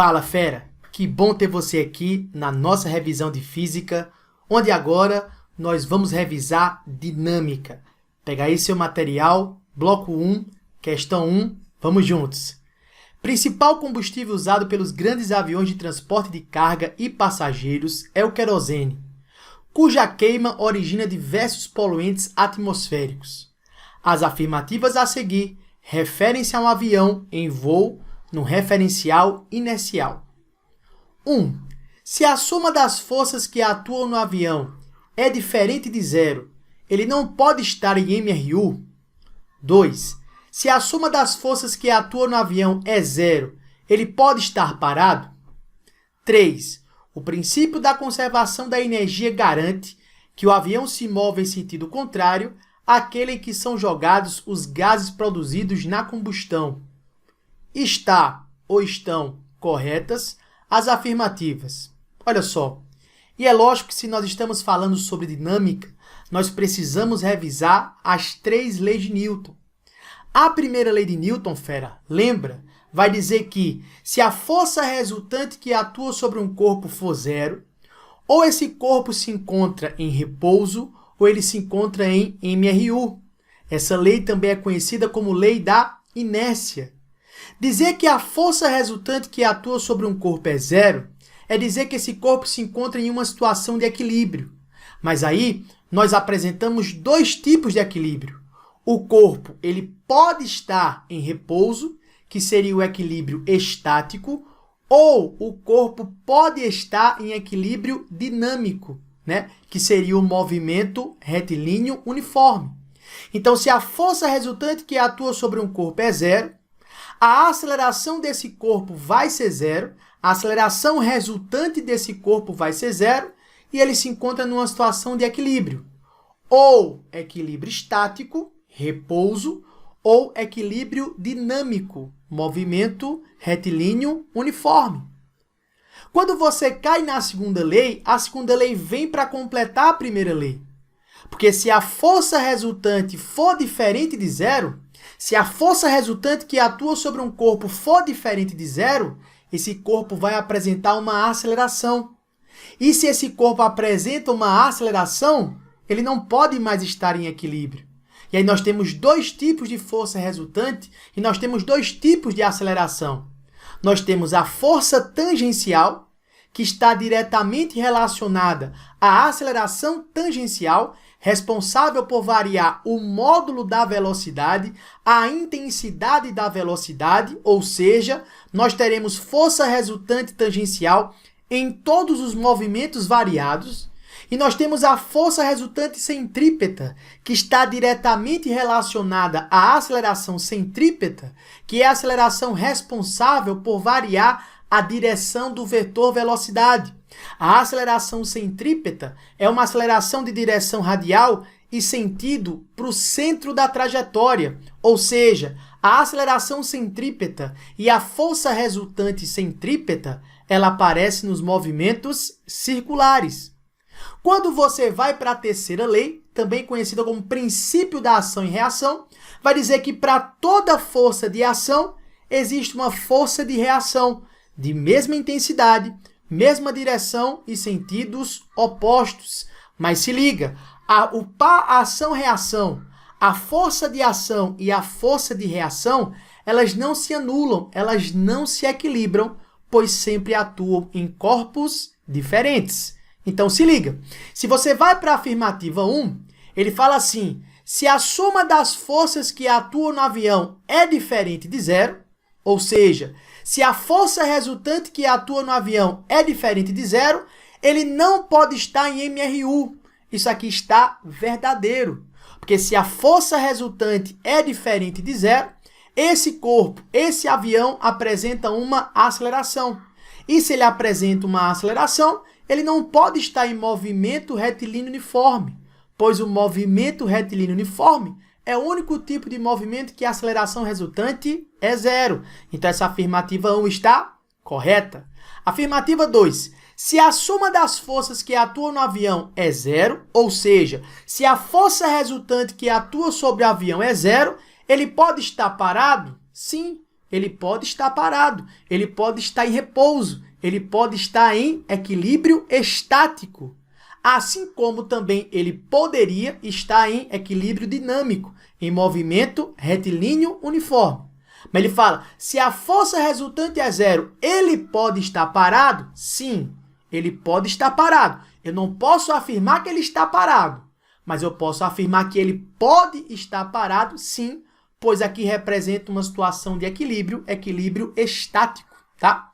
Fala, fera! Que bom ter você aqui na nossa revisão de física, onde agora nós vamos revisar dinâmica. Pega aí seu material, bloco 1, questão 1, vamos juntos. Principal combustível usado pelos grandes aviões de transporte de carga e passageiros é o querosene, cuja queima origina diversos poluentes atmosféricos. As afirmativas a seguir referem-se a um avião em voo no referencial inercial. 1. Se a soma das forças que atuam no avião é diferente de zero, ele não pode estar em MRU. 2. Se a soma das forças que atuam no avião é zero, ele pode estar parado. 3. O princípio da conservação da energia garante que o avião se move em sentido contrário àquele em que são jogados os gases produzidos na combustão. Está ou estão corretas as afirmativas. Olha só, e é lógico que se nós estamos falando sobre dinâmica, nós precisamos revisar as 3 leis de Newton. A primeira lei de Newton, fera, lembra? Vai dizer que se a força resultante que atua sobre um corpo for zero, ou esse corpo se encontra em repouso, ou ele se encontra em MRU. Essa lei também é conhecida como lei da inércia. Dizer que a força resultante que atua sobre um corpo é zero é dizer que esse corpo se encontra em uma situação de equilíbrio. Mas aí nós apresentamos 2 tipos de equilíbrio. O corpo ele pode estar em repouso, que seria o equilíbrio estático, ou o corpo pode estar em equilíbrio dinâmico, né? Que seria o movimento retilíneo uniforme. Então, se a força resultante que atua sobre um corpo é zero, a aceleração desse corpo vai ser zero, a aceleração resultante desse corpo vai ser zero, e ele se encontra numa situação de equilíbrio. Ou equilíbrio estático, repouso, ou equilíbrio dinâmico, movimento retilíneo uniforme. Quando você cai na segunda lei, a segunda lei vem para completar a primeira lei. Porque se a força resultante for diferente de zero, se a força resultante que atua sobre um corpo for diferente de zero, esse corpo vai apresentar uma aceleração. E se esse corpo apresenta uma aceleração, ele não pode mais estar em equilíbrio. E aí nós temos 2 tipos de força resultante e nós temos 2 tipos de aceleração. Nós temos a força tangencial, que está diretamente relacionada à aceleração tangencial, responsável por variar o módulo da velocidade, a intensidade da velocidade, ou seja, nós teremos força resultante tangencial em todos os movimentos variados, e nós temos a força resultante centrípeta, que está diretamente relacionada à aceleração centrípeta, que é a aceleração responsável por variar a direção do vetor velocidade. A aceleração centrípeta é uma aceleração de direção radial e sentido para o centro da trajetória, ou seja, a aceleração centrípeta e a força resultante centrípeta, ela aparece nos movimentos circulares. Quando você vai para a terceira lei, também conhecida como princípio da ação e reação, vai dizer que para toda força de ação existe uma força de reação de mesma intensidade, mesma direção e sentidos opostos. Mas se liga, o par ação-reação, a força de ação e a força de reação, elas não se anulam, elas não se equilibram, pois sempre atuam em corpos diferentes. Então se liga, se você vai para a afirmativa 1, ele fala assim, se a soma das forças que atuam no avião é diferente de zero, ou seja, se a força resultante que atua no avião é diferente de zero, ele não pode estar em MRU. Isso aqui está verdadeiro. Porque se a força resultante é diferente de zero, esse corpo, esse avião apresenta uma aceleração. E se ele apresenta uma aceleração, ele não pode estar em movimento retilíneo uniforme, pois o movimento retilíneo uniforme é o único tipo de movimento que a aceleração resultante é zero. Então, essa afirmativa 1 está correta. Afirmativa 2. Se a soma das forças que atuam no avião é zero, ou seja, se a força resultante que atua sobre o avião é zero, ele pode estar parado? Sim, ele pode estar parado, ele pode estar em repouso, ele pode estar em equilíbrio estático. Assim como também ele poderia estar em equilíbrio dinâmico, em movimento retilíneo uniforme. Mas ele fala, se a força resultante é zero, ele pode estar parado? Sim, ele pode estar parado. Eu não posso afirmar que ele está parado, mas eu posso afirmar que ele pode estar parado, sim, pois aqui representa uma situação de equilíbrio estático, tá?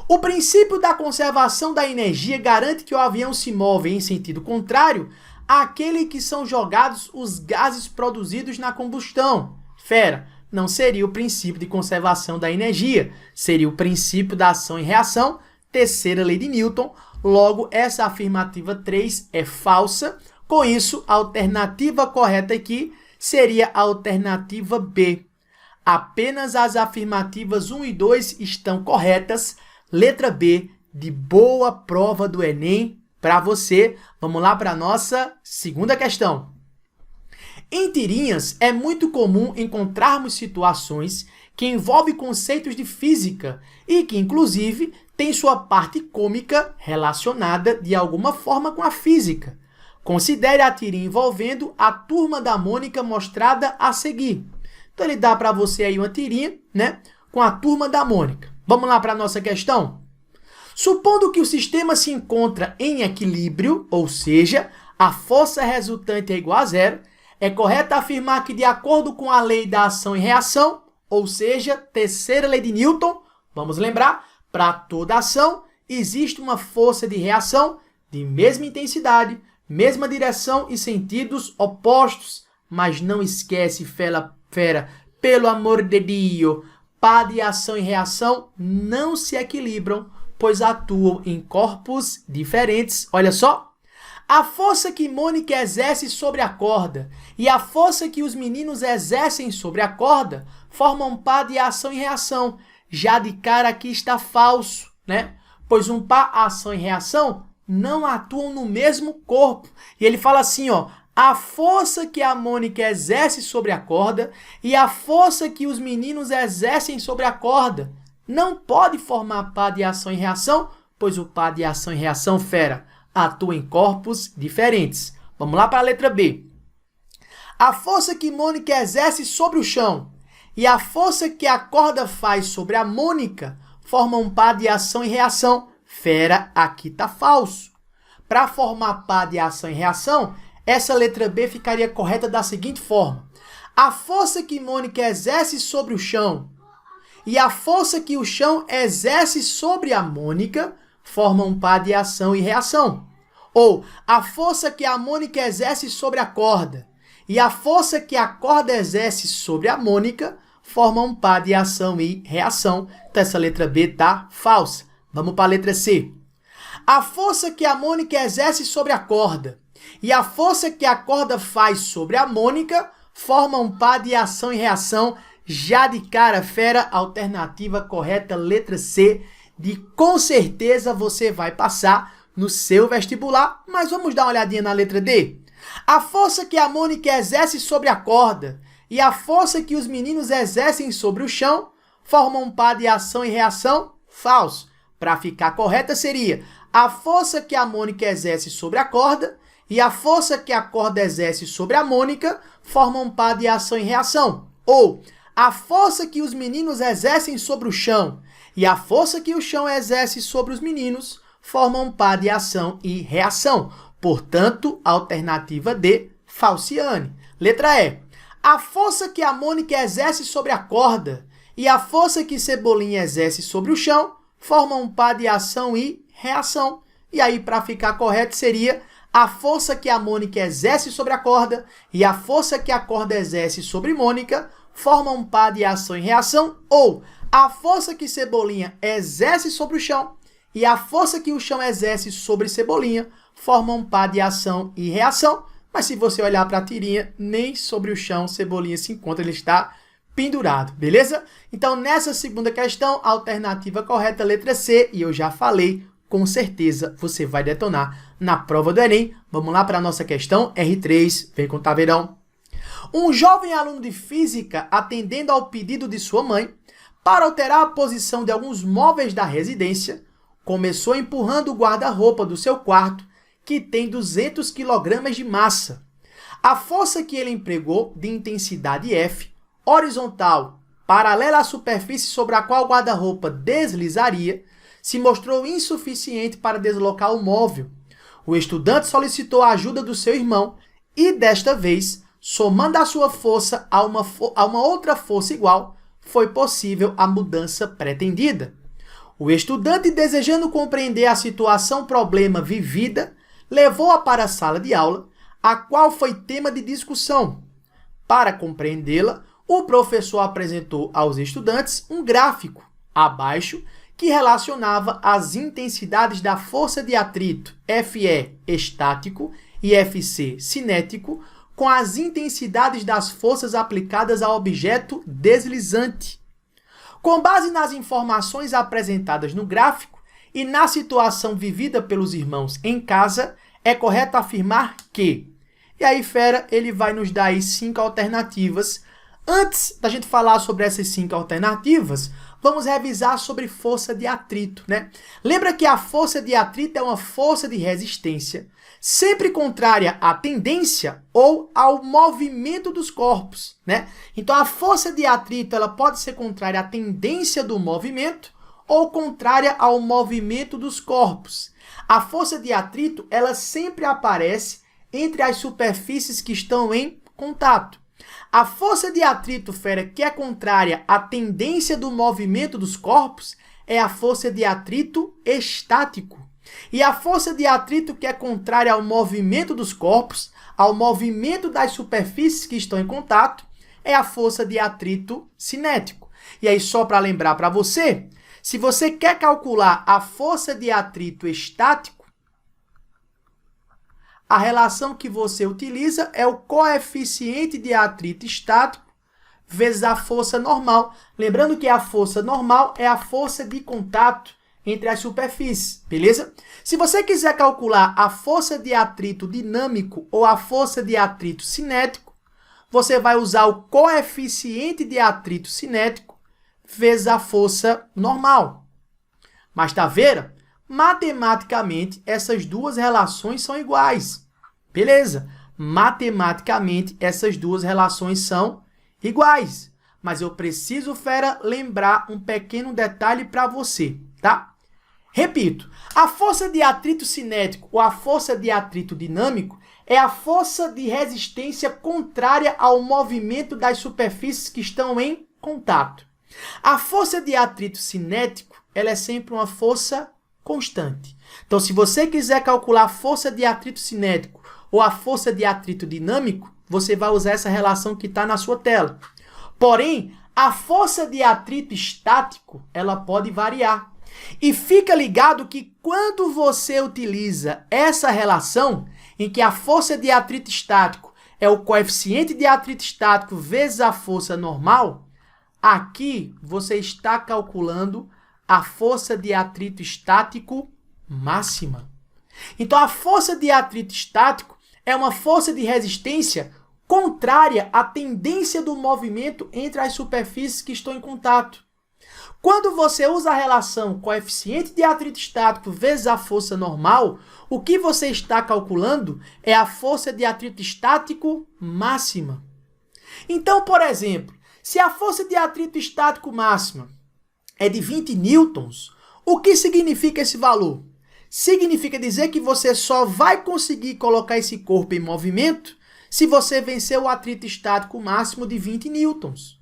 O princípio da conservação da energia garante que o avião se move em sentido contrário àquele que são jogados os gases produzidos na combustão. Fera, não seria o princípio de conservação da energia, seria o princípio da ação e reação, terceira lei de Newton. Logo, essa afirmativa 3 é falsa. Com isso, a alternativa correta aqui seria a alternativa B. Apenas as afirmativas 1 e 2 estão corretas. Letra B, de boa prova do Enem para você. Vamos lá para a nossa segunda questão. Em tirinhas, é muito comum encontrarmos situações que envolvem conceitos de física e que, inclusive, tem sua parte cômica relacionada de alguma forma com a física. Considere a tirinha envolvendo a turma da Mônica mostrada a seguir. Então, ele dá para você aí uma tirinha, né, com a turma da Mônica. Vamos lá para a nossa questão? Supondo que o sistema se encontra em equilíbrio, ou seja, a força resultante é igual a zero, é correto afirmar que, de acordo com a lei da ação e reação, ou seja, terceira lei de Newton, vamos lembrar, para toda ação existe uma força de reação de mesma intensidade, mesma direção e sentidos opostos. Mas não esquece, fera, pelo amor de Deus, par de ação e reação não se equilibram, pois atuam em corpos diferentes. Olha só, a força que Mônica exerce sobre a corda e a força que os meninos exercem sobre a corda formam um par de ação e reação. Já de cara aqui está falso, né? Pois um par ação e reação não atuam no mesmo corpo. E ele fala assim, ó, a força que a Mônica exerce sobre a corda e a força que os meninos exercem sobre a corda não pode formar par de ação e reação, pois o par de ação e reação, fera, atua em corpos diferentes. Vamos lá para a letra B. A força que Mônica exerce sobre o chão e a força que a corda faz sobre a Mônica formam um par de ação e reação. Fera, aqui está falso. Para formar par de ação e reação, essa letra B ficaria correta da seguinte forma. A força que Mônica exerce sobre o chão e a força que o chão exerce sobre a Mônica formam um par de ação e reação. Ou a força que a Mônica exerce sobre a corda e a força que a corda exerce sobre a Mônica formam um par de ação e reação. Então, essa letra B está falsa. Vamos para a letra C. A força que a Mônica exerce sobre a corda e a força que a corda faz sobre a Mônica formam um par de ação e reação. Já de cara, fera, alternativa correta, letra C, de com certeza você vai passar no seu vestibular. Mas vamos dar uma olhadinha na letra D. A força que a Mônica exerce sobre a corda e a força que os meninos exercem sobre o chão formam um par de ação e reação. Falso. Para ficar correta seria a força que a Mônica exerce sobre a corda e a força que a corda exerce sobre a Mônica formam um par de ação e reação. Ou a força que os meninos exercem sobre o chão e a força que o chão exerce sobre os meninos formam um par de ação e reação. Portanto, alternativa D, falciane. Letra E. A força que a Mônica exerce sobre a corda e a força que Cebolinha exerce sobre o chão formam um par de ação e reação. E aí, para ficar correto, seria a força que a Mônica exerce sobre a corda e a força que a corda exerce sobre Mônica formam um par de ação e reação. Ou a força que Cebolinha exerce sobre o chão e a força que o chão exerce sobre Cebolinha formam um par de ação e reação. Mas se você olhar para a tirinha, nem sobre o chão Cebolinha se encontra, ele está pendurado, beleza? Então, nessa segunda questão, a alternativa correta, letra C, e eu já falei, com certeza você vai detonar na prova do Enem. Vamos lá para a nossa questão R3, vem com o taveirão. Um jovem aluno de física, atendendo ao pedido de sua mãe, Para alterar a posição de alguns móveis da residência, começou empurrando o guarda-roupa do seu quarto, que tem 200 kg de massa. A força que ele empregou, de intensidade F, horizontal, paralela à superfície sobre a qual o guarda-roupa deslizaria, se mostrou insuficiente para deslocar o móvel. O estudante solicitou a ajuda do seu irmão e, desta vez, somando a sua força a uma outra força igual, foi possível a mudança pretendida. O estudante, desejando compreender a situação-problema vivida, levou-a para a sala de aula, a qual foi tema de discussão. Para compreendê-la, o professor apresentou aos estudantes um gráfico, abaixo, que relacionava as intensidades da força de atrito Fe estático e Fc cinético com as intensidades das forças aplicadas ao objeto deslizante. Com base nas informações apresentadas no gráfico e na situação vivida pelos irmãos em casa, é correto afirmar que... E aí, fera, ele vai nos dar aí 5 alternativas. Antes da gente falar sobre essas 5 alternativas, vamos revisar sobre força de atrito, né? Lembra que a força de atrito é uma força de resistência, sempre contrária à tendência ou ao movimento dos corpos, né? Então, a força de atrito ela pode ser contrária à tendência do movimento ou contrária ao movimento dos corpos. A força de atrito ela sempre aparece entre as superfícies que estão em contato. A força de atrito, fera, que é contrária à tendência do movimento dos corpos, é a força de atrito estático. E a força de atrito que é contrária ao movimento dos corpos, ao movimento das superfícies que estão em contato, é a força de atrito cinético. E aí, só para lembrar para você, se você quer calcular a força de atrito estático, a relação que você utiliza é o coeficiente de atrito estático vezes a força normal. Lembrando que a força normal é a força de contato entre as superfícies, beleza? Se você quiser calcular a força de atrito dinâmico ou a força de atrito cinético, você vai usar o coeficiente de atrito cinético vezes a força normal. Mas tá vendo? Matematicamente, essas duas relações são iguais. Beleza? Matematicamente, essas duas relações são iguais. Mas eu preciso, fera, lembrar um pequeno detalhe para você, tá? Repito, a força de atrito cinético ou a força de atrito dinâmico é a força de resistência contrária ao movimento das superfícies que estão em contato. A força de atrito cinético, ela é sempre uma força constante. Então, se você quiser calcular a força de atrito cinético ou a força de atrito dinâmico, você vai usar essa relação que está na sua tela. Porém, a força de atrito estático, ela pode variar. E fica ligado que quando você utiliza essa relação, em que a força de atrito estático é o coeficiente de atrito estático vezes a força normal, aqui você está calculando a força de atrito estático máxima. Então, a força de atrito estático é uma força de resistência contrária à tendência do movimento entre as superfícies que estão em contato. Quando você usa a relação coeficiente de atrito estático vezes a força normal, o que você está calculando é a força de atrito estático máxima. Então, por exemplo, se a força de atrito estático máxima é de 20 newtons, o que significa esse valor? Significa dizer que você só vai conseguir colocar esse corpo em movimento se você vencer o atrito estático máximo de 20 newtons.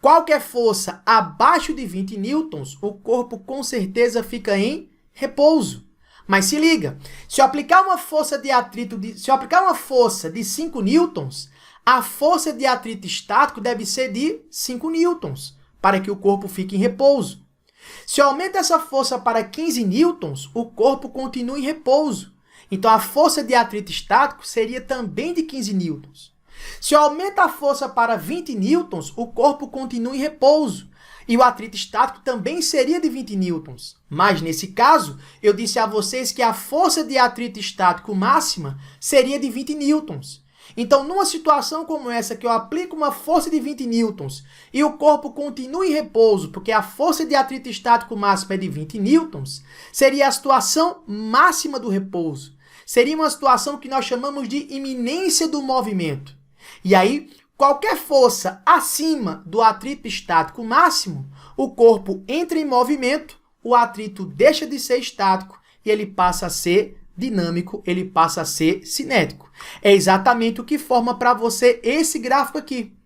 Qualquer força abaixo de 20 newtons, o corpo com certeza fica em repouso. Mas se liga, se eu aplicar uma força de 5 newtons, a força de atrito estático deve ser de 5 newtons, para que o corpo fique em repouso. Se eu aumento essa força para 15 newtons, o corpo continua em repouso. Então, a força de atrito estático seria também de 15 newtons. Se eu aumento a força para 20 newtons, o corpo continua em repouso. E o atrito estático também seria de 20 newtons. Mas, nesse caso, eu disse a vocês que a força de atrito estático máxima seria de 20 newtons. Então, numa situação como essa, que eu aplico uma força de 20 newtons e o corpo continua em repouso, porque a força de atrito estático máxima é de 20 newtons, seria a situação máxima do repouso. Seria uma situação que nós chamamos de iminência do movimento. E aí, qualquer força acima do atrito estático máximo, o corpo entra em movimento, o atrito deixa de ser estático e ele passa a ser dinâmico, ele passa a ser cinético. É exatamente o que forma para você esse gráfico aqui.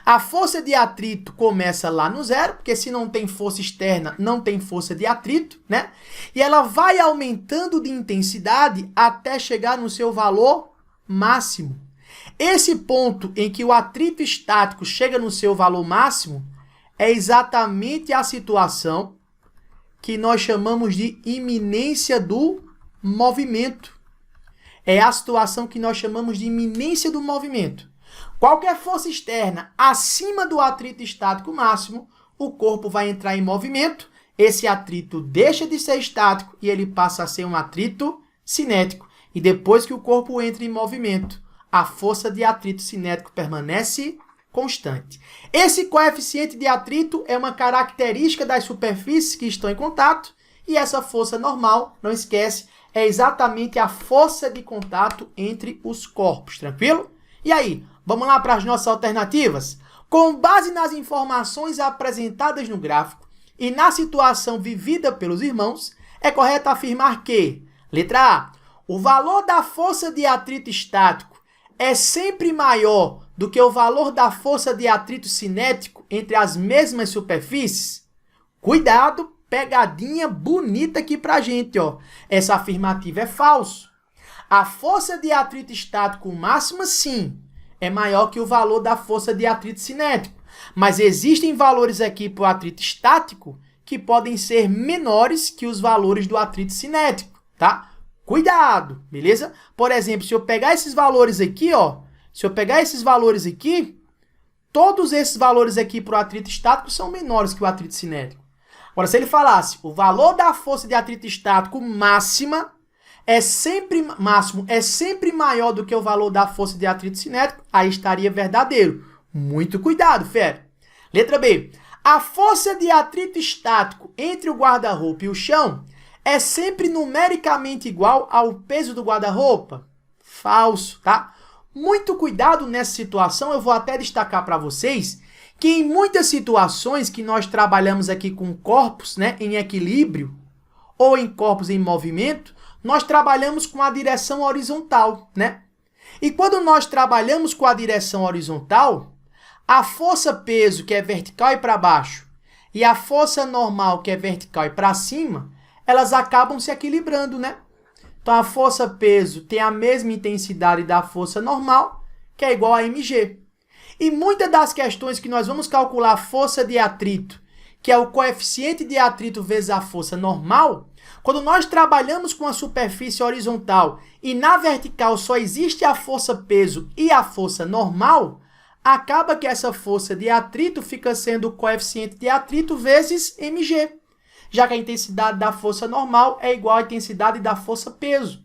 A força de atrito começa lá no zero, porque se não tem força externa, não tem força de atrito, né? E ela vai aumentando de intensidade até chegar no seu valor máximo. Esse ponto em que o atrito estático chega no seu valor máximo é exatamente a situação que nós chamamos de iminência do movimento. É a situação que nós chamamos de iminência do movimento. Qualquer força externa acima do atrito estático máximo, o corpo vai entrar em movimento, esse atrito deixa de ser estático e ele passa a ser um atrito cinético. E depois que o corpo entra em movimento, a força de atrito cinético permanece constante. Esse coeficiente de atrito é uma característica das superfícies que estão em contato e essa força normal, não esquece, é exatamente a força de contato entre os corpos, tranquilo? E aí, vamos lá para as nossas alternativas? Com base nas informações apresentadas no gráfico e na situação vivida pelos irmãos, é correto afirmar que, letra A, o valor da força de atrito estático é sempre maior do que o valor da força de atrito cinético entre as mesmas superfícies? Cuidado, pegadinha bonita aqui pra gente, ó. Essa afirmativa é falso. A força de atrito estático máxima, sim, é maior que o valor da força de atrito cinético. Mas existem valores aqui para o atrito estático que podem ser menores que os valores do atrito cinético, tá? Cuidado, beleza? Por exemplo, se eu pegar esses valores aqui, ó, todos esses valores aqui para o atrito estático são menores que o atrito cinético. Agora, se ele falasse o valor da força de atrito estático máximo é sempre maior do que o valor da força de atrito cinético, aí estaria verdadeiro. Muito cuidado, fera. Letra B. A força de atrito estático entre o guarda-roupa e o chão é sempre numericamente igual ao peso do guarda-roupa? Falso, tá? Muito cuidado nessa situação, eu vou até destacar para vocês que em muitas situações que nós trabalhamos aqui com corpos, né, em equilíbrio ou em corpos em movimento, nós trabalhamos com a direção horizontal, né? E quando nós trabalhamos com a direção horizontal, a força-peso, que é vertical e para baixo, e a força normal, que é vertical e para cima, elas acabam se equilibrando, né? Então, a força-peso tem a mesma intensidade da força normal, que é igual a mg. E muitas das questões que nós vamos calcular a força de atrito, que é o coeficiente de atrito vezes a força normal, quando nós trabalhamos com a superfície horizontal e na vertical só existe a força-peso e a força normal, acaba que essa força de atrito fica sendo o coeficiente de atrito vezes mg, já que a intensidade da força normal é igual à intensidade da força-peso.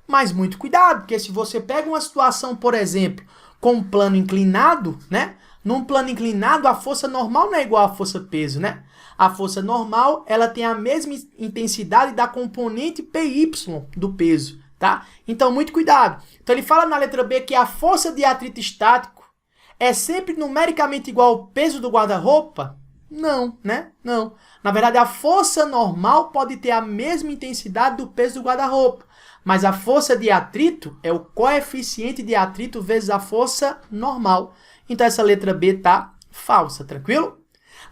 Mas muito cuidado, porque se você pega uma situação, por exemplo, com um plano inclinado, né? Num plano inclinado, a força normal não é igual à força-peso, né? A força normal, ela tem a mesma intensidade da componente PY do peso, tá? Então, muito cuidado. Então, ele fala na letra B que a força de atrito estático é sempre numericamente igual ao peso do guarda-roupa? Não, né? Não. Na verdade, a força normal pode ter a mesma intensidade do peso do guarda-roupa, mas a força de atrito é o coeficiente de atrito vezes a força normal. Então, essa letra B tá falsa, tranquilo?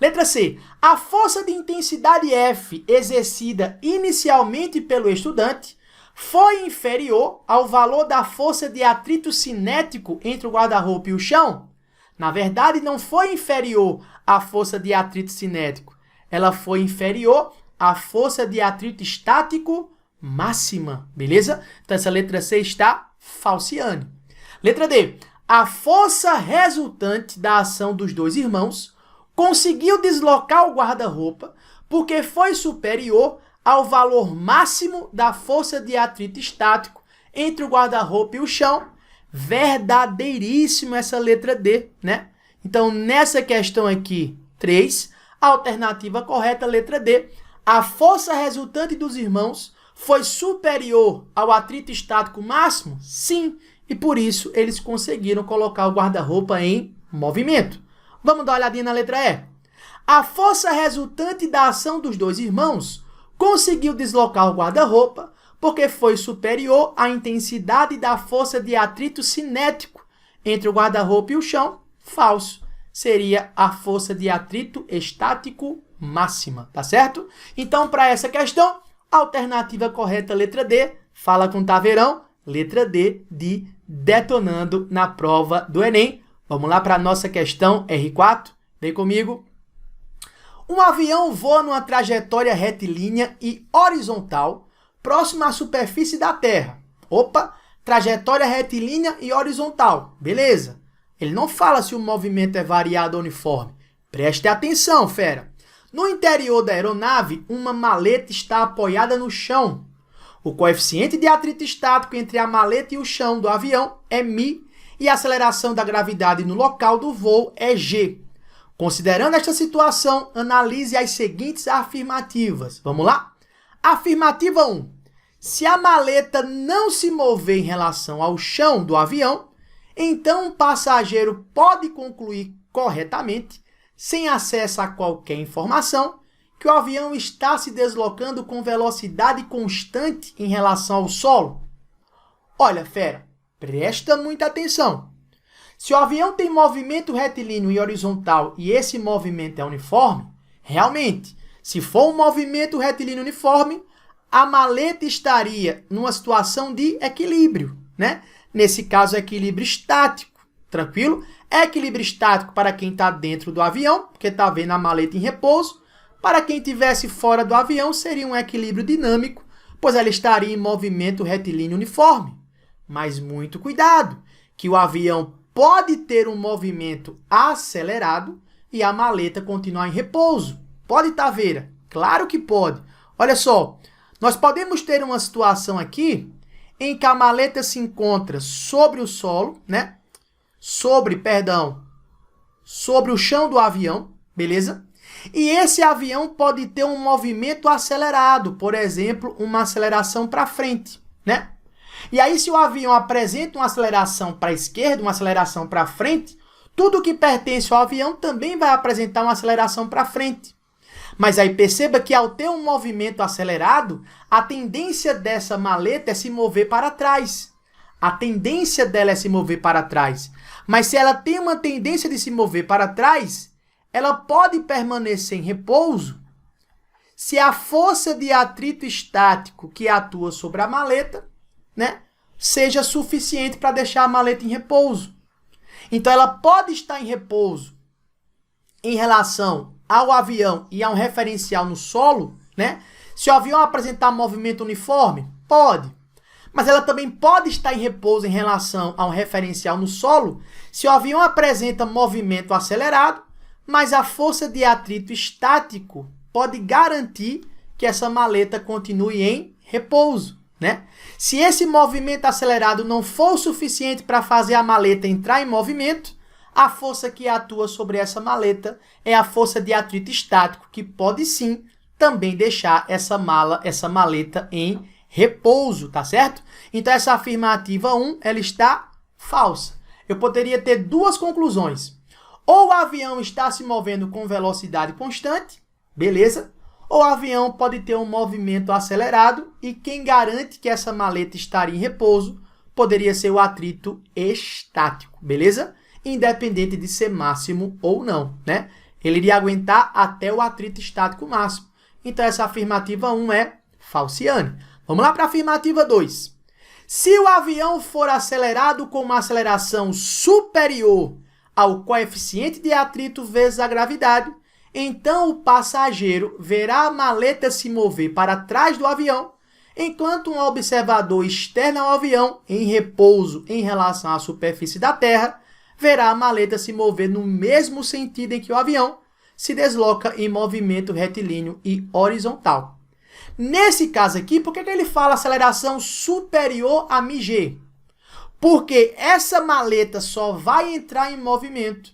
Letra C. A força de intensidade F exercida inicialmente pelo estudante foi inferior ao valor da força de atrito cinético entre o guarda-roupa e o chão? Na verdade, não foi inferior à força de atrito cinético. Ela foi inferior à força de atrito estático máxima, beleza? Então, essa letra C está falseando. Letra D. A força resultante da ação dos dois irmãos conseguiu deslocar o guarda-roupa porque foi superior ao valor máximo da força de atrito estático entre o guarda-roupa e o chão, Verdadeiríssimo essa letra D, né? Então, nessa questão aqui, 3, a alternativa correta, letra D. A força resultante dos irmãos foi superior ao atrito estático máximo? Sim, e por isso eles conseguiram colocar o guarda-roupa em movimento. Vamos dar uma olhadinha na letra E. A força resultante da ação dos dois irmãos conseguiu deslocar o guarda-roupa porque foi superior à intensidade da força de atrito cinético entre o guarda-roupa e o chão? Falso. Seria a força de atrito estático máxima, tá certo? Então, para essa questão, a alternativa correta, letra D, fala com o Taveirão, letra D de detonando na prova do Enem. Vamos lá para a nossa questão R4? Vem comigo. Um avião voa numa trajetória retilínea e horizontal próximo à superfície da Terra. Opa, trajetória retilínea e horizontal. Beleza. Ele não fala se o movimento é variado ou uniforme. Preste atenção, fera. No interior da aeronave, uma maleta está apoiada no chão. O coeficiente de atrito estático entre a maleta e o chão do avião é μ e a aceleração da gravidade no local do voo é g. Considerando esta situação, analise as seguintes afirmativas. Vamos lá? Afirmativa 1. Se a maleta não se mover em relação ao chão do avião, então o passageiro pode concluir corretamente, sem acesso a qualquer informação, que o avião está se deslocando com velocidade constante em relação ao solo. Olha, fera, presta muita atenção. Se o avião tem movimento retilíneo e horizontal e esse movimento é uniforme, realmente, se for um movimento retilíneo uniforme, a maleta estaria numa situação de equilíbrio, né? Nesse caso, equilíbrio estático, tranquilo? Equilíbrio estático para quem está dentro do avião, porque está vendo a maleta em repouso. Para quem estivesse fora do avião, seria um equilíbrio dinâmico, pois ela estaria em movimento retilíneo uniforme. Mas muito cuidado, que o avião pode ter um movimento acelerado e a maleta continuar em repouso. Pode, Taveira? Claro que pode. Olha só, nós podemos ter uma situação aqui em que a maleta se encontra sobre o solo, né? Sobre o chão do avião, beleza? E esse avião pode ter um movimento acelerado, por exemplo, uma aceleração para frente, né? E aí, se o avião apresenta uma aceleração para a esquerda, uma aceleração para frente, tudo que pertence ao avião também vai apresentar uma aceleração para frente. Mas aí perceba que ao ter um movimento acelerado, a tendência dessa maleta é se mover para trás. A tendência dela é se mover para trás. Mas se ela tem uma tendência de se mover para trás, ela pode permanecer em repouso se a força de atrito estático que atua sobre a maleta, né, seja suficiente para deixar a maleta em repouso. Então ela pode estar em repouso em relação ao avião e a um referencial no solo, né? Se o avião apresentar movimento uniforme, pode. Mas ela também pode estar em repouso em relação a um referencial no solo se o avião apresenta movimento acelerado, mas a força de atrito estático pode garantir que essa maleta continue em repouso, né? Se esse movimento acelerado não for o suficiente para fazer a maleta entrar em movimento, a força que atua sobre essa maleta é a força de atrito estático, que pode sim também deixar essa maleta em repouso, tá certo? Então essa afirmativa 1, ela está falsa. Eu poderia ter duas conclusões. Ou o avião está se movendo com velocidade constante, beleza? Ou o avião pode ter um movimento acelerado e quem garante que essa maleta estaria em repouso poderia ser o atrito estático, beleza? Independente de ser máximo ou não, né? Ele iria aguentar até o atrito estático máximo. Então essa afirmativa 1 é falciane. Vamos lá para a afirmativa 2. Se o avião for acelerado com uma aceleração superior ao coeficiente de atrito vezes a gravidade, então o passageiro verá a maleta se mover para trás do avião, enquanto um observador externo ao avião, em repouso em relação à superfície da Terra, verá a maleta se mover no mesmo sentido em que o avião se desloca em movimento retilíneo e horizontal. Nesse caso aqui, por que ele fala aceleração superior a μg? Porque essa maleta só vai entrar em movimento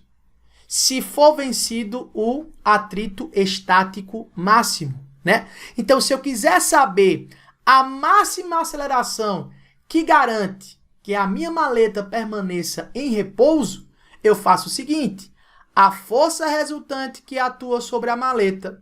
se for vencido o atrito estático máximo, né? Então, se eu quiser saber a máxima aceleração que garante que a minha maleta permaneça em repouso, eu faço o seguinte: a força resultante que atua sobre a maleta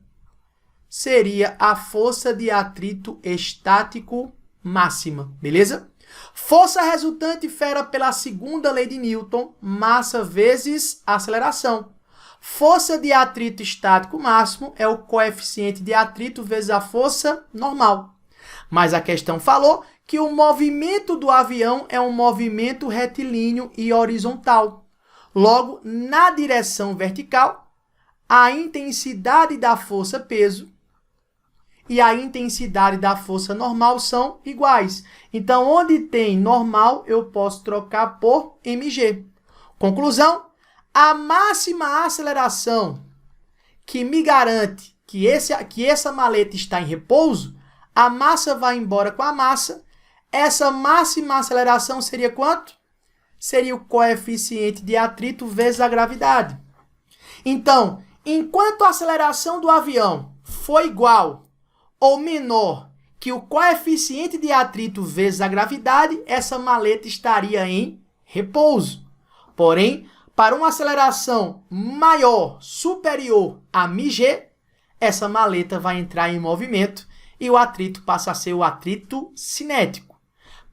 seria a força de atrito estático máxima, beleza? Força resultante fera pela segunda lei de Newton, massa vezes aceleração. Força de atrito estático máximo é o coeficiente de atrito vezes a força normal. Mas a questão falou que o movimento do avião é um movimento retilíneo e horizontal. Logo, na direção vertical, a intensidade da força-peso e a intensidade da força normal são iguais. Então, onde tem normal, eu posso trocar por mg. Conclusão: a máxima aceleração que me garante que essa maleta está em repouso, a massa vai embora com a massa. Essa máxima aceleração seria quanto? Seria o coeficiente de atrito vezes a gravidade. Então, enquanto a aceleração do avião foi igual ou menor que o coeficiente de atrito vezes a gravidade, essa maleta estaria em repouso. Porém, para uma aceleração maior, superior a mg, essa maleta vai entrar em movimento e o atrito passa a ser o atrito cinético.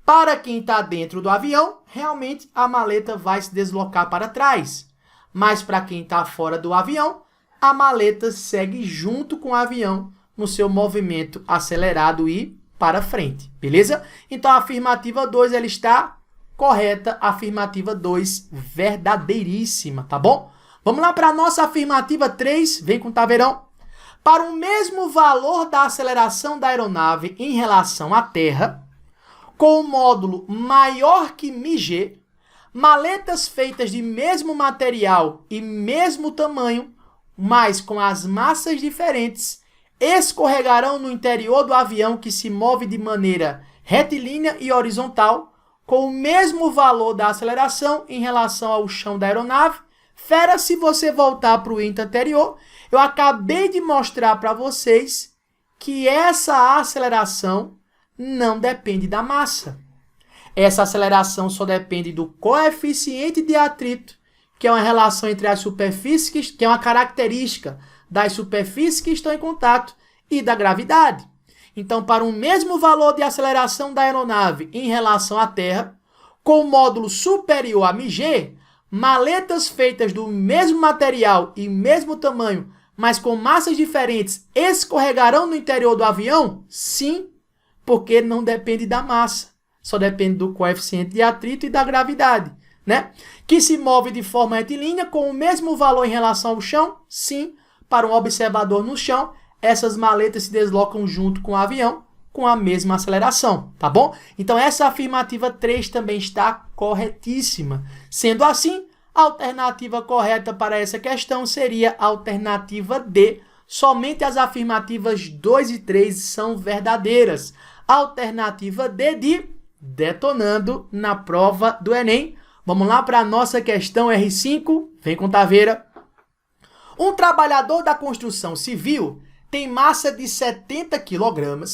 Para quem está dentro do avião, realmente a maleta vai se deslocar para trás. Mas para quem está fora do avião, a maleta segue junto com o avião no seu movimento acelerado e para frente, beleza? Então a afirmativa 2 ela está correta, a afirmativa 2 verdadeiríssima, tá bom? Vamos lá para a nossa afirmativa 3, vem com o taveirão. Para o mesmo valor da aceleração da aeronave em relação à Terra, com um módulo maior que μg, maletas feitas de mesmo material e mesmo tamanho, mas com as massas diferentes, escorregarão no interior do avião que se move de maneira retilínea e horizontal, com o mesmo valor da aceleração em relação ao chão da aeronave. Fera, se você voltar para o item anterior, eu acabei de mostrar para vocês que essa aceleração não depende da massa. Essa aceleração só depende do coeficiente de atrito, que é uma relação entre as superfícies, que é uma característica das superfícies que estão em contato, e da gravidade. Então, para o mesmo valor de aceleração da aeronave em relação à Terra, com módulo superior a mg, maletas feitas do mesmo material e mesmo tamanho, mas com massas diferentes, escorregarão no interior do avião? Sim, porque não depende da massa, só depende do coeficiente de atrito e da gravidade, né? Que se move de forma retilínea com o mesmo valor em relação ao chão? Sim, para um observador no chão, essas maletas se deslocam junto com o avião com a mesma aceleração, tá bom? Então essa afirmativa 3 também está corretíssima. Sendo assim, a alternativa correta para essa questão seria a alternativa D. Somente as afirmativas 2 e 3 são verdadeiras. Alternativa D de detonando na prova do Enem. Vamos lá para a nossa questão R5. Vem com taveira. Um trabalhador da construção civil tem massa de 70 kg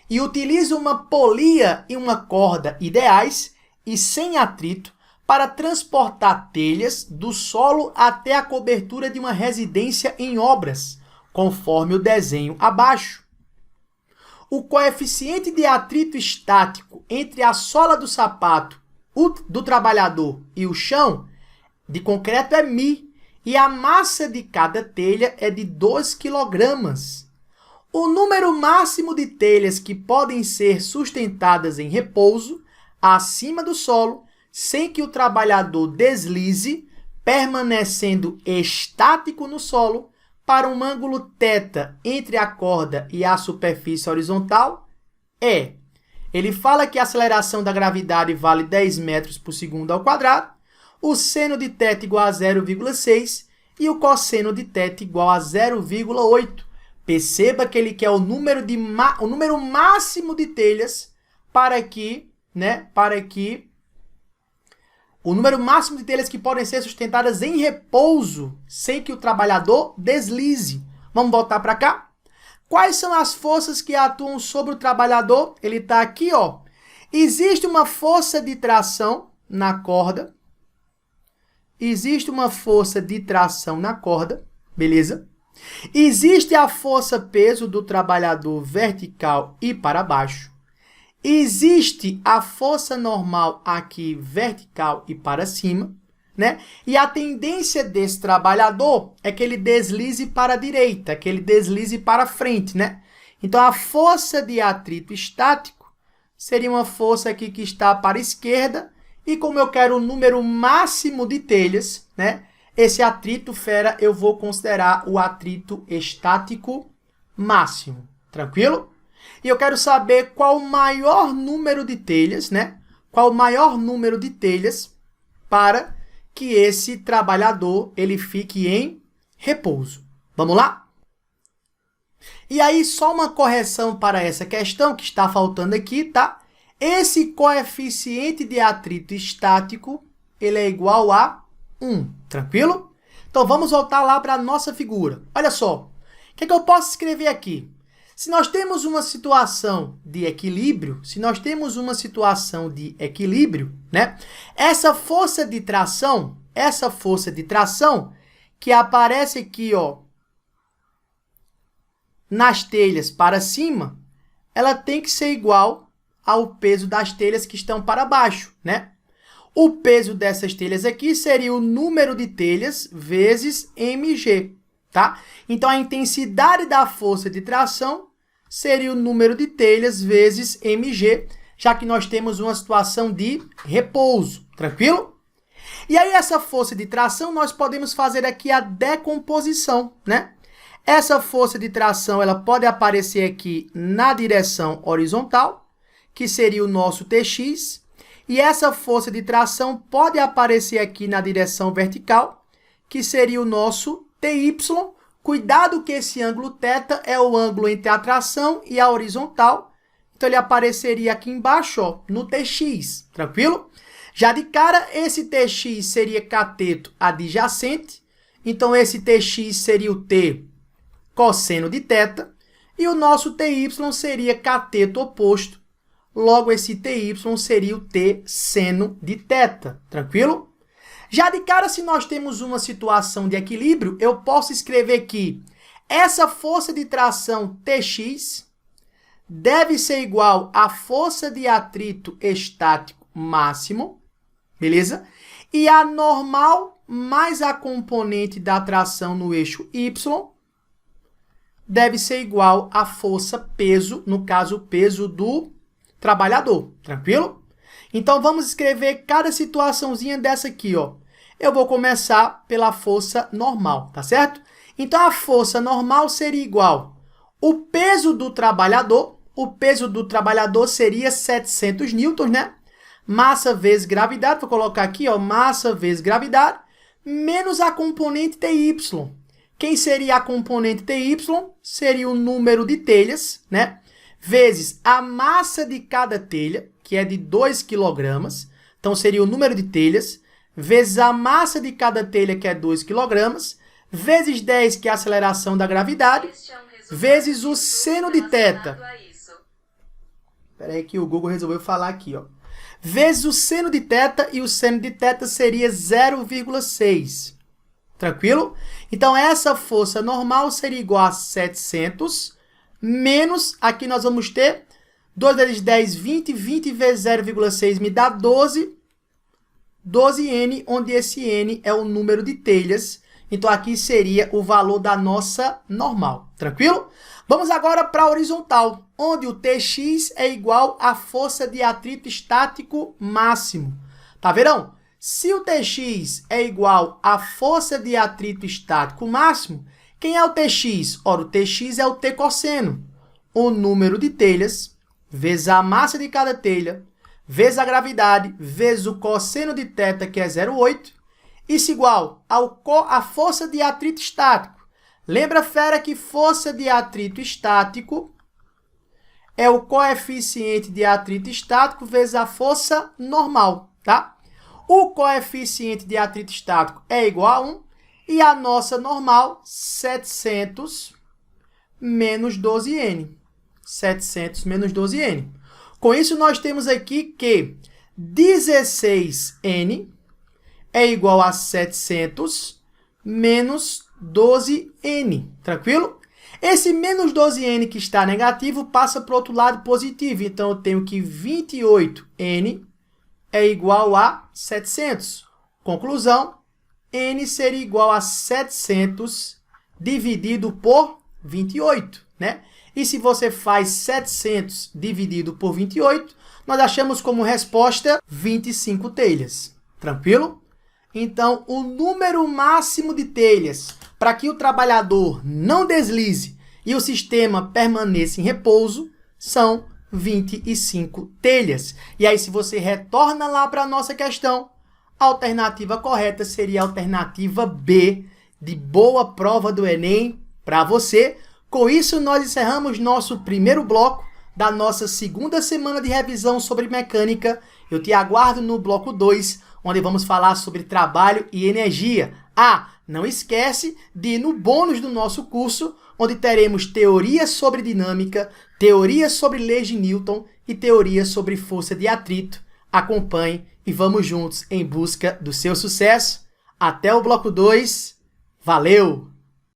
e utiliza uma polia e uma corda ideais e sem atrito para transportar telhas do solo até a cobertura de uma residência em obras, conforme o desenho abaixo. O coeficiente de atrito estático entre a sola do sapato do trabalhador e o chão de concreto é μ, e a massa de cada telha é de 2 kg. O número máximo de telhas que podem ser sustentadas em repouso, acima do solo, sem que o trabalhador deslize, permanecendo estático no solo, para um ângulo θ entre a corda e a superfície horizontal, é. Ele fala que a aceleração da gravidade vale 10 metros por segundo ao quadrado, o seno de θ igual a 0,6 e o cosseno de θ igual a 0,8. Perceba que ele quer o número máximo de telhas para que O número máximo de telhas que podem ser sustentadas em repouso, sem que o trabalhador deslize. Vamos voltar para cá? Quais são as forças que atuam sobre o trabalhador? Ele está aqui, ó. Existe uma força de tração na corda. Existe uma força de tração na corda, beleza? Existe a força-peso do trabalhador vertical e para baixo. Existe a força normal aqui vertical e para cima, né? E a tendência desse trabalhador é que ele deslize para a direita, que ele deslize para frente, né? Então, a força de atrito estático seria uma força aqui que está para a esquerda, e como eu quero o número máximo de telhas, né? Esse atrito fera eu vou considerar o atrito estático máximo, tranquilo? E eu quero saber qual o maior número de telhas, né? Qual o maior número de telhas para que esse trabalhador ele fique em repouso. Vamos lá? E aí, só uma correção para essa questão que está faltando aqui, tá? Esse coeficiente de atrito estático, ele é igual a 1, tranquilo? Então, vamos voltar lá para a nossa figura. Olha só, o que eu posso escrever aqui? Se nós temos uma situação de equilíbrio, né? Essa força de tração que aparece aqui, ó, nas telhas para cima, ela tem que ser igual ao peso das telhas que estão para baixo, né? O peso dessas telhas aqui seria o número de telhas vezes mg, tá? Então, a intensidade da força de tração seria o número de telhas vezes mg, já que nós temos uma situação de repouso, tranquilo? E aí, essa força de tração, nós podemos fazer aqui a decomposição, né? Essa força de tração, ela pode aparecer aqui na direção horizontal, que seria o nosso Tx, e essa força de tração pode aparecer aqui na direção vertical, que seria o nosso Ty. Cuidado que esse ângulo θ é o ângulo entre a tração e a horizontal. Então, ele apareceria aqui embaixo, ó, no Tx, tranquilo? Já de cara, esse Tx seria cateto adjacente. Então, esse Tx seria o T cosseno de θ. E o nosso Ty seria cateto oposto. Logo, esse Ty seria o T seno de θ, tranquilo? Já de cara, se nós temos uma situação de equilíbrio, eu posso escrever que essa força de tração Tx deve ser igual à força de atrito estático máximo, beleza? E a normal mais a componente da tração no eixo y deve ser igual à força peso, no caso, o peso do trabalhador, tranquilo? Então, vamos escrever cada situaçãozinha dessa aqui, ó. Eu vou começar pela força normal, tá certo? Então, a força normal seria igual o peso do trabalhador seria 700 newtons, né? Massa vezes gravidade, vou colocar aqui, ó, massa vezes gravidade, menos a componente Ty. Quem seria a componente Ty? Seria o número de telhas, né? Vezes a massa de cada telha, que é de 2 kg, então seria o número de telhas, vezes a massa de cada telha, que é 2 kg, vezes 10, que é a aceleração da gravidade, vezes o seno de θ. Espera aí que o Google resolveu falar aqui, ó. Vezes o seno de θ, e o seno de θ seria 0,6. Tranquilo? Então, essa força normal seria igual a 700 menos, aqui nós vamos ter 2 vezes 10, 20, 20 vezes 0,6 me dá 12, 12N, onde esse N é o número de telhas. Então, aqui seria o valor da nossa normal, tranquilo? Vamos agora para a horizontal, onde o Tx é igual à força de atrito estático máximo. Tá vendo? Se o Tx é igual à força de atrito estático máximo, quem é o Tx? Ora, o Tx é o T cosseno, o número de telhas, vezes a massa de cada telha, vezes a gravidade, vezes o cosseno de θ, que é 0,8, isso igual à força de atrito estático. Lembra, fera, que força de atrito estático é o coeficiente de atrito estático vezes a força normal, tá? O coeficiente de atrito estático é igual a 1 e a nossa normal, 700 menos 12N. 700 menos 12N. Com isso, nós temos aqui que 16N é igual a 700 menos 12N. Tranquilo? Esse menos 12N que está negativo passa para o outro lado positivo. Então, eu tenho que 28N é igual a 700. Conclusão, N seria igual a 700 dividido por 28, né? E se você faz 700 dividido por 28, nós achamos como resposta 25 telhas. Tranquilo? Então, o número máximo de telhas para que o trabalhador não deslize e o sistema permaneça em repouso são 25 telhas. E aí, se você retorna lá para a nossa questão, a alternativa correta seria a alternativa B, de boa prova do Enem para você. Com isso, nós encerramos nosso primeiro bloco da nossa segunda semana de revisão sobre mecânica. Eu te aguardo no bloco 2, onde vamos falar sobre trabalho e energia. Ah, não esquece de ir no bônus do nosso curso, onde teremos teorias sobre dinâmica, teorias sobre leis de Newton e teorias sobre força de atrito. Acompanhe e vamos juntos em busca do seu sucesso. Até o bloco 2. Valeu!